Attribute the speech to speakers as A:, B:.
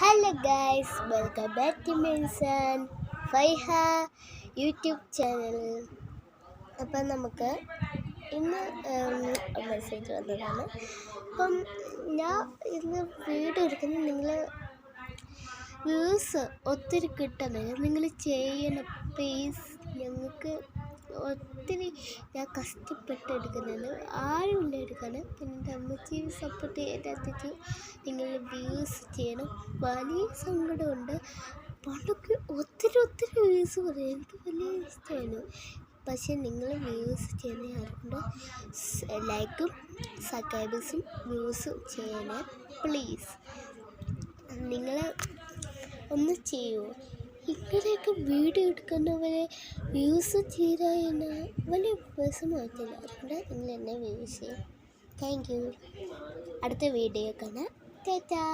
A: Hello guys, welcome back to Menson Faiha YouTube channel. അപ്പം നമുക്ക് ഇന്ന് മെസ്സേജ് വന്നതാണ്. അപ്പം ഞാൻ ഇന്ന് വീഡിയോ എടുക്കുന്നത് നിങ്ങൾ വ്യൂസ് ഒത്തിരി കിട്ടുന്നില്ല. നിങ്ങൾ ചെയ്യണം പ്ലീസ്. ഞങ്ങൾക്ക് ഒത്തിരി ഞാൻ കഷ്ടപ്പെട്ട് എടുക്കുന്നത്, ആരുമില്ല എടുക്കാൻ. പിന്നെ എൻ്റെ അമ്മച്ചി സപ്പോർട്ട് ചെയ്യാത്തത് നിങ്ങൾ വ്യൂസ് ചെയ്യണം. വലിയ സങ്കടമുണ്ട്. പണ്ടൊക്കെ ഒത്തിരി വ്യൂസ് പറയും, എനിക്ക് വലിയ ഇഷ്ടമാണ്. പക്ഷെ നിങ്ങൾ വ്യൂസ് ചെയ്യുന്നതുകൊണ്ട് ലൈക്കും സബ്സ്ക്രൈബേഴ്സും വ്യൂസും ചെയ്യണേ പ്ലീസ്. നിങ്ങൾ ഒന്ന് ചെയ്യുമോ? ഇങ്ങനെയൊക്കെ വീഡിയോ എടുക്കുന്നവരെ വ്യൂസ് ചെയ്താൽ എന്നെ വലിയ വിഷമമായിട്ടില്ല. അതുകൊണ്ട് നിങ്ങൾ എന്നെ വ്യൂസ് ചെയ്യും. Thank you. അടുത്ത വീഡിയോ കാണാം. ടാറ്റാ.